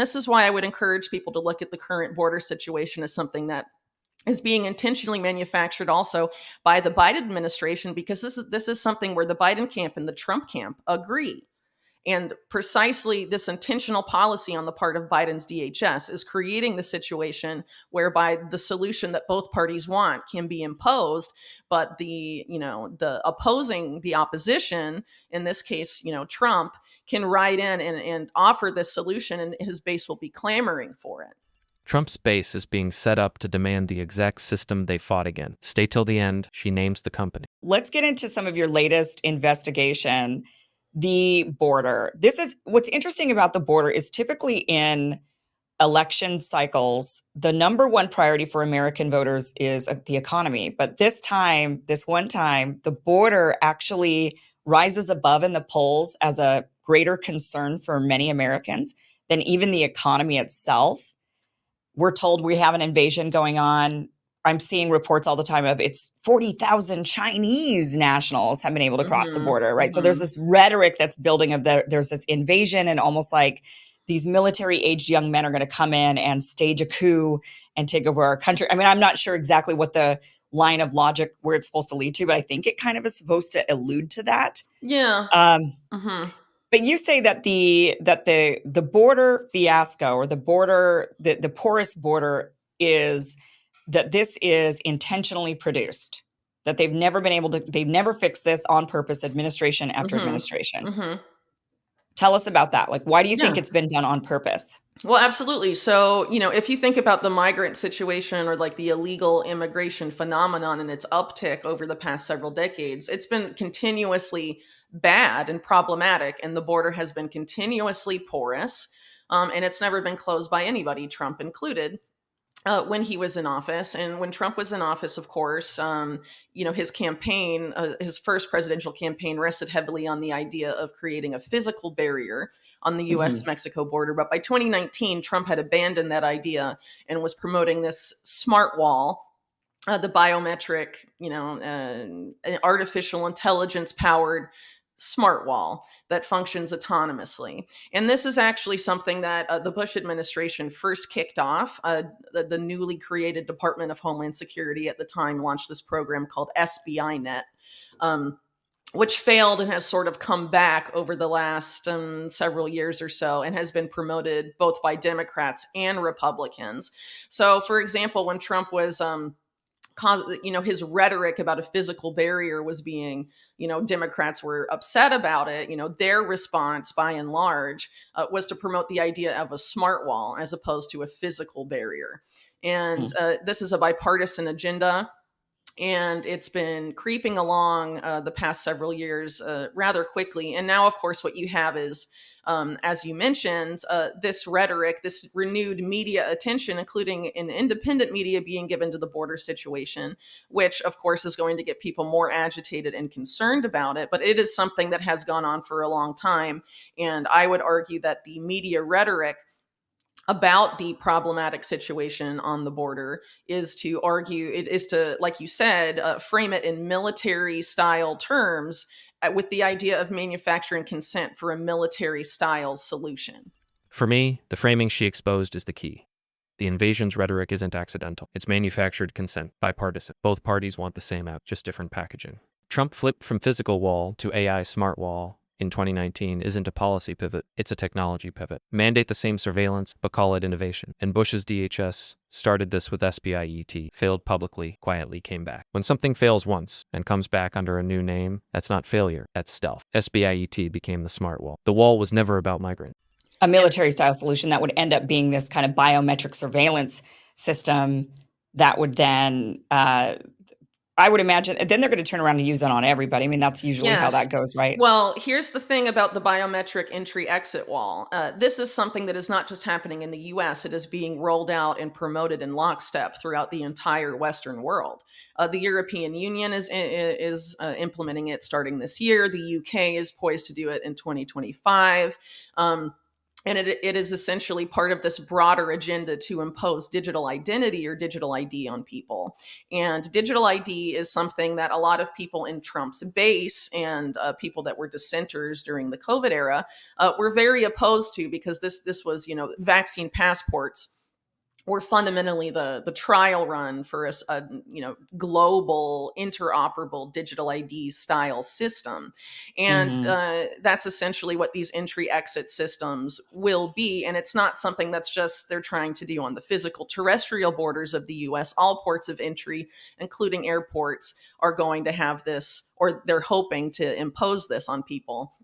This is why I would encourage people to look at the current border situation as something that is being intentionally manufactured also by the Biden administration, because this is something where the Biden camp and the Trump camp agree. And precisely this intentional policy on the part of Biden's DHS is creating the situation whereby the solution that both parties want can be imposed, but the opposition, in this case, Trump, can write in and offer this solution, and his base will be clamoring for it. Trump's base is being set up to demand the exact system they fought against. Stay till the end. She names the company. Let's get into some of your latest investigation. The border. This is what's interesting about the border is typically in election cycles, the number one priority for American voters is the economy. But this one time, the border actually rises above in the polls as a greater concern for many Americans than even the economy itself. We're told we have an invasion going on. I'm seeing reports all the time of it's 40,000 Chinese nationals have been able to cross the border, right? So there's this rhetoric that's building of there's this invasion, and almost like these military-aged young men are going to come in and stage a coup and take over our country. I mean, I'm not sure exactly what the line of logic where it's supposed to lead to, but I think it kind of is supposed to allude to that. Yeah. But you say that the border fiasco, or the border, the porous border, is that this is intentionally produced, that they've never fixed this on purpose, administration after administration. Tell us about that. Like, why do you think it's been done on purpose? Well, absolutely. So, if you think about the migrant situation, or like the illegal immigration phenomenon and its uptick over the past several decades, it's been continuously bad and problematic, and the border has been continuously porous, and it's never been closed by anybody, Trump included. When he was in office. And when Trump was in office, of course, his campaign, his first presidential campaign, rested heavily on the idea of creating a physical barrier on the U.S.-Mexico border. But by 2019, Trump had abandoned that idea and was promoting this smart wall, the biometric, an artificial intelligence-powered smart wall that functions autonomously. And this is actually something that the Bush administration first kicked off. The newly created Department of Homeland Security at the time launched this program called SBIET, which failed and has sort of come back over the last several years or so, and has been promoted both by Democrats and Republicans. So, for example, when Trump was his rhetoric about a physical barrier was being, Democrats were upset about it. Their response, by and large, was to promote the idea of a smart wall as opposed to a physical barrier. And this is a bipartisan agenda, and it's been creeping along the past several years rather quickly. And now, of course, what you have is, as you mentioned, this rhetoric, this renewed media attention, including an independent media being given to the border situation, which, of course, is going to get people more agitated and concerned about it. But it is something that has gone on for a long time. And I would argue that the media rhetoric about the problematic situation on the border is to argue, it is to, like you said, frame it in military style terms, with the idea of manufacturing consent for a military style solution. For me, the framing she exposed is the key. The invasion's rhetoric isn't accidental. It's manufactured consent, bipartisan. Both parties want the same out, just different packaging. Trump flipped from physical wall to AI smart wall in 2019 isn't a policy pivot, it's a technology pivot. Mandate the same surveillance, but call it innovation. And Bush's DHS started this with SBIET, failed publicly, quietly came back. When something fails once and comes back under a new name, that's not failure, that's stealth. SBIET became the smart wall. The wall was never about migrants. A military-style solution that would end up being this kind of biometric surveillance system that would then, I would imagine, then they're going to turn around and use it on everybody. I mean, that's usually how that goes, right? Well, here's the thing about the biometric entry-exit wall. This is something that is not just happening in the U.S. It is being rolled out and promoted in lockstep throughout the entire Western world. The European Union is implementing it starting this year. The UK is poised to do it in 2025. And it is essentially part of this broader agenda to impose digital identity or digital ID on people. And digital ID is something that a lot of people in Trump's base and people that were dissenters during the COVID era were very opposed to, because this was, vaccine passports were fundamentally the trial run for a global interoperable digital ID style system. And Hmm. that's essentially what these entry exit systems will be. And it's not something that's just they're trying to do on the physical terrestrial borders of the US. All ports of entry, including airports, are going to have this, or they're hoping to impose this on people.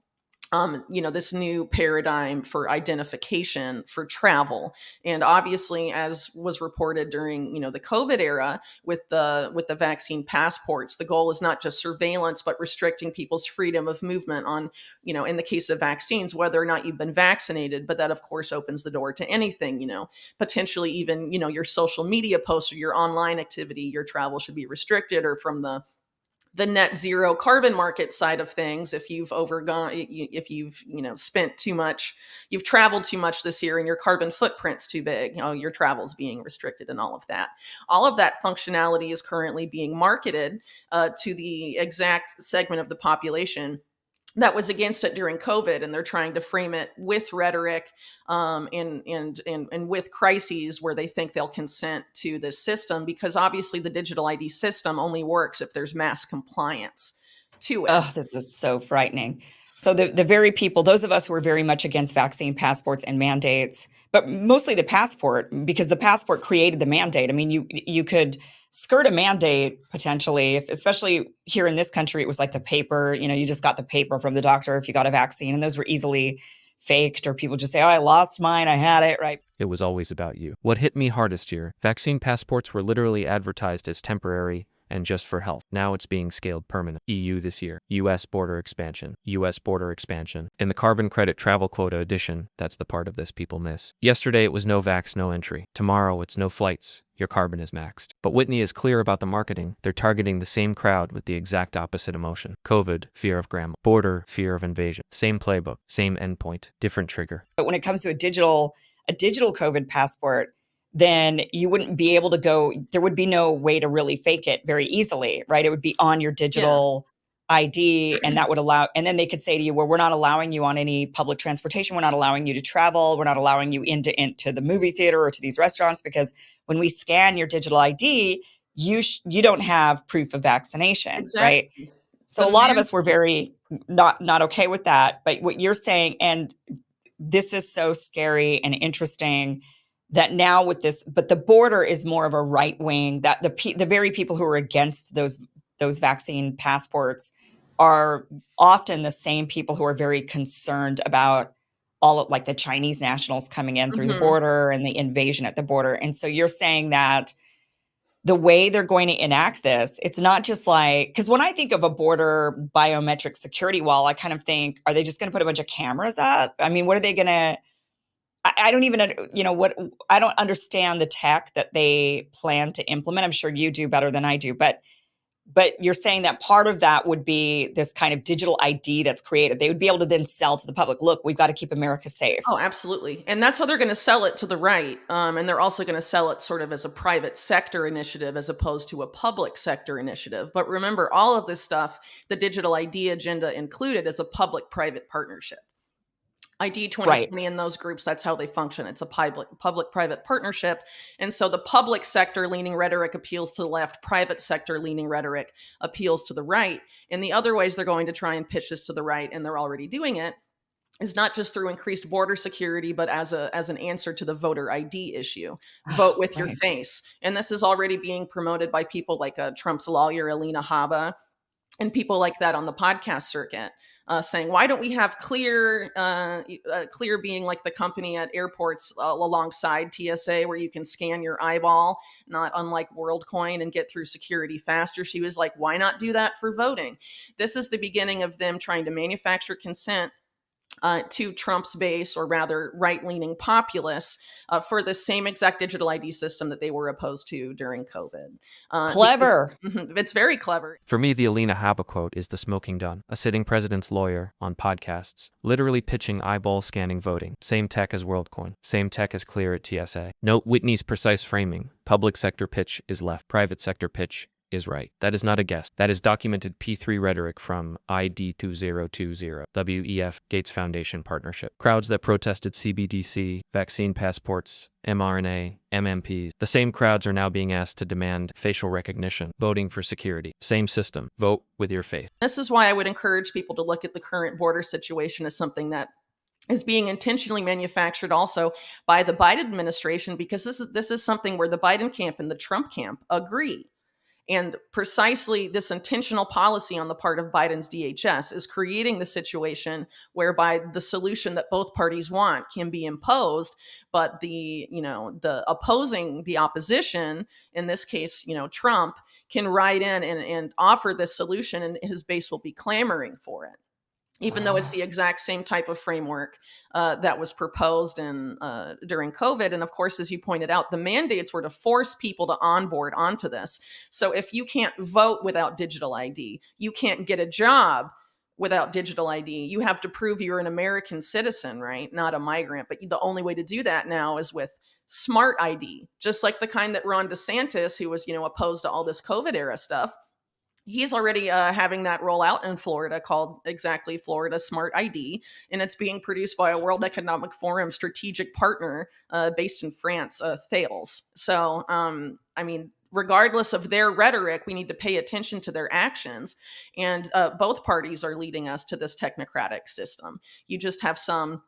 This new paradigm for identification for travel. And obviously, as was reported during, the COVID era with the vaccine passports, the goal is not just surveillance, but restricting people's freedom of movement on, in the case of vaccines, whether or not you've been vaccinated. But that, of course, opens the door to anything, potentially even, your social media posts or your online activity, your travel should be restricted. Or from the net zero carbon market side of things, if you've spent too much, you've traveled too much this year and your carbon footprint's too big, your travel's being restricted, and all of that functionality is currently being marketed to the exact segment of the population that was against it during COVID, and they're trying to frame it with rhetoric, and with crises where they think they'll consent to this system, because obviously the digital ID system only works if there's mass compliance to it. Oh, this is so frightening. So the very people, those of us who are very much against vaccine passports and mandates, but mostly the passport, because the passport created the mandate. I mean, you could skirt a mandate potentially, especially here in this country, it was like the paper, you just got the paper from the doctor if you got a vaccine, and those were easily faked, or people just say, oh, I lost mine, I had it, right? It was always about you. What hit me hardest here, vaccine passports were literally advertised as temporary and just for health. Now it's being scaled permanent. EU this year. US border expansion. US border expansion. In the carbon credit travel quota edition, that's the part of this people miss. Yesterday it was no vax, no entry. Tomorrow it's no flights. Your carbon is maxed. But Whitney is clear about the marketing. They're targeting the same crowd with the exact opposite emotion. COVID, fear of grandma. Border, fear of invasion. Same playbook, same endpoint, different trigger. But when it comes to a digital COVID passport, then you wouldn't be able to go, there would be no way to really fake it very easily, right? It would be on your digital ID, and that would allow, and then they could say to you, well, we're not allowing you on any public transportation. We're not allowing you to travel. We're not allowing you into the movie theater or to these restaurants, because when we scan your digital ID, you don't have proof of vaccination, right? Exactly. So The a lot of man us were very not okay with that. But what you're saying, and this is so scary and interesting, that now with this, but the border is more of a right wing, that the very people who are against those vaccine passports are often the same people who are very concerned about all of, like, the Chinese nationals coming in through the Mhm. border and the invasion at the border. And so you're saying that the way they're going to enact this, it's not just like, because when I think of a border biometric security wall, I kind of think, are they just going to put a bunch of cameras up? I mean, what are they going to, I don't even, I don't understand the tech that they plan to implement. I'm sure you do better than I do, but you're saying that part of that would be this kind of digital ID that's created. They would be able to then sell to the public, look, we've got to keep America safe. Oh, absolutely. And that's how they're going to sell it to the right. And they're also going to sell it sort of as a private sector initiative as opposed to a public sector initiative. But remember, all of this stuff, the digital ID agenda included, is a public-private partnership. ID Right. 2020 and those groups, that's how they function. It's a public-private partnership. And so the public sector leaning rhetoric appeals to the left, private sector leaning rhetoric appeals to the right. And the other ways they're going to try and pitch this to the right, and they're already doing it, is not just through increased border security, but as an answer to the voter ID issue. Vote Oh, with your right. face. And this is already being promoted by people like Trump's lawyer, Alina Habba, and people like that on the podcast circuit, saying, why don't we have Clear, Clear being like the company at airports alongside TSA, where you can scan your eyeball, not unlike WorldCoin, and get through security faster. She was like, why not do that for voting? This is the beginning of them trying to manufacture consent to Trump's base, or rather right-leaning populists, for the same exact digital ID system that they were opposed to during COVID. Clever. It's very clever. For me, the Alina Habba quote is the smoking gun, a sitting president's lawyer on podcasts, literally pitching eyeball scanning voting. Same tech as Worldcoin, same tech as Clear at TSA. Note Whitney's precise framing. Public sector pitch is left, private sector pitch is right. That is not a guess. That is documented P3 rhetoric from ID2020, WEF Gates Foundation partnership. Crowds that protested CBDC, vaccine passports, mRNA, MMPs. The same crowds are now being asked to demand facial recognition, voting for security. Same system. Vote with your face. This is why I would encourage people to look at the current border situation as something that is being intentionally manufactured also by the Biden administration, because this is something where the Biden camp and the Trump camp agree. And precisely this intentional policy on the part of Biden's DHS is creating the situation whereby the solution that both parties want can be imposed, but the opposition, in this case, Trump, can write in and offer this solution, and his base will be clamoring for it, even though it's the exact same type of framework that was proposed during COVID. And of course, as you pointed out, the mandates were to force people to onboard onto this. So if you can't vote without digital ID, you can't get a job without digital ID. You have to prove you're an American citizen, right? Not a migrant. But the only way to do that now is with smart ID, just like the kind that Ron DeSantis, who was, opposed to all this COVID era stuff, he's already having that roll out in Florida, called exactly Florida Smart ID. And it's being produced by a World Economic Forum strategic partner based in France, Thales. So, regardless of their rhetoric, we need to pay attention to their actions. And both parties are leading us to this technocratic system. You just have some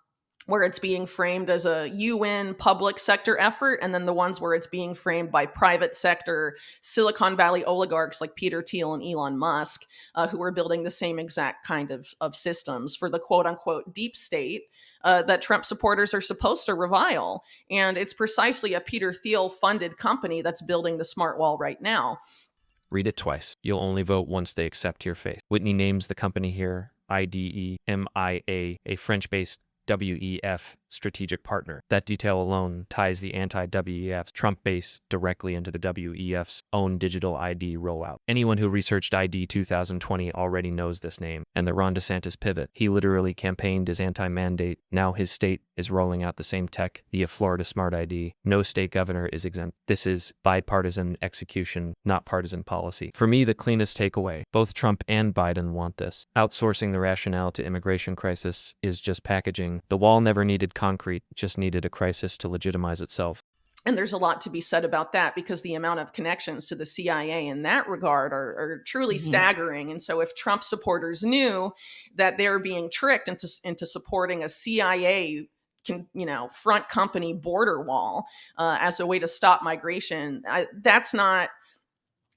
where it's being framed as a UN public sector effort, and then the ones where it's being framed by private sector Silicon Valley oligarchs like Peter Thiel and Elon Musk, who are building the same exact kind of systems for the quote unquote deep state that Trump supporters are supposed to revile. And it's precisely a Peter Thiel funded company that's building the smart wall right now. Read it twice. You'll only vote once they accept your face. Whitney names the company here IDEMIA, a French-based WEF strategic partner. That detail alone ties the anti-WEF Trump base directly into the WEF's own digital ID rollout. Anyone who researched ID 2020 already knows this name, and the Ron DeSantis pivot. He literally campaigned his anti-mandate. Now his state is rolling out the same tech via Florida Smart ID. No state governor is exempt. This is bipartisan execution, not partisan policy. For me, the cleanest takeaway: both Trump and Biden want this. Outsourcing the rationale to immigration crisis is just packaging. The wall never needed concrete, just needed a crisis to legitimize itself. And there's a lot to be said about that, because the amount of connections to the CIA in that regard are truly staggering. And so if Trump supporters knew that they're being tricked into supporting a CIA front company border wall as a way to stop migration, that's not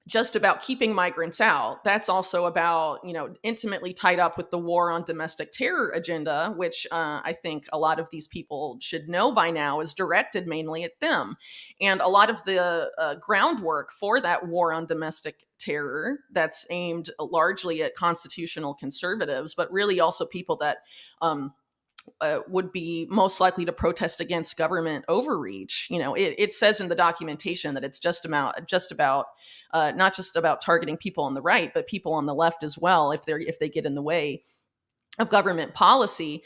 just about keeping migrants out. That's also about, intimately tied up with the war on domestic terror agenda, which I think a lot of these people should know by now is directed mainly at them. And a lot of the groundwork for that war on domestic terror that's aimed largely at constitutional conservatives, but really also people that would be most likely to protest against government overreach. It says in the documentation that it's just about not just about targeting people on the right, but people on the left as well, if they get in the way of government policy.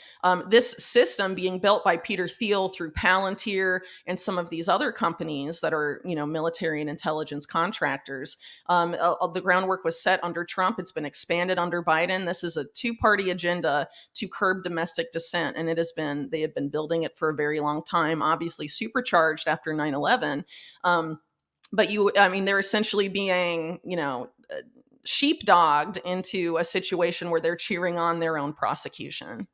This system being built by Peter Thiel through Palantir and some of these other companies that are, military and intelligence contractors. The groundwork was set under Trump. It's been expanded under Biden. This is a two-party agenda to curb domestic dissent, and they have been building it for a very long time, obviously supercharged after 9/11. But they're essentially being, sheepdogged into a situation where they're cheering on their own prosecution.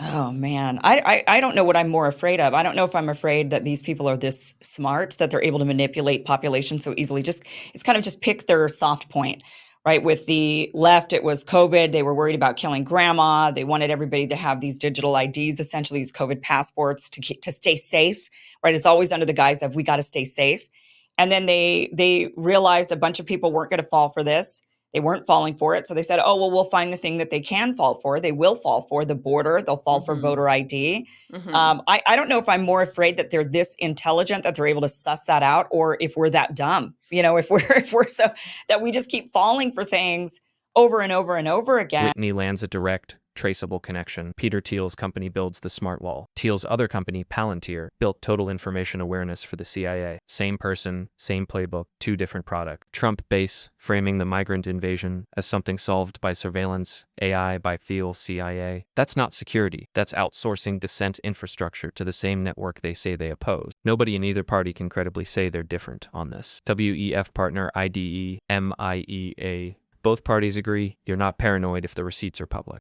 Oh man, I don't know what I'm more afraid of. I don't know if I'm afraid that these people are this smart that they're able to manipulate population so easily. It's kind of just pick their soft point, right? With the left, it was COVID. They were worried about killing grandma. They wanted everybody to have these digital IDs, essentially these COVID passports to stay safe, right? It's always under the guise of we got to stay safe. And then they realized a bunch of people weren't going to fall for this. They weren't falling for it. So they said, oh, well, we'll find the thing that they can fall for. They will fall for the border. They'll fall for voter ID. I don't know if I'm more afraid that they're this intelligent that they're able to suss that out, or if we're that dumb, if we're so that we just keep falling for things over and over and over again. Whitney lands a direct, traceable connection. Peter Thiel's company builds the smart wall. Thiel's other company, Palantir, built total information awareness for the CIA. Same person, same playbook, two different products. Trump base, framing the migrant invasion as something solved by surveillance, AI by Thiel, CIA. That's not security. That's outsourcing dissent infrastructure to the same network they say they oppose. Nobody in either party can credibly say they're different on this. WEF partner IDEMIA. Both parties agree you're not paranoid if the receipts are public.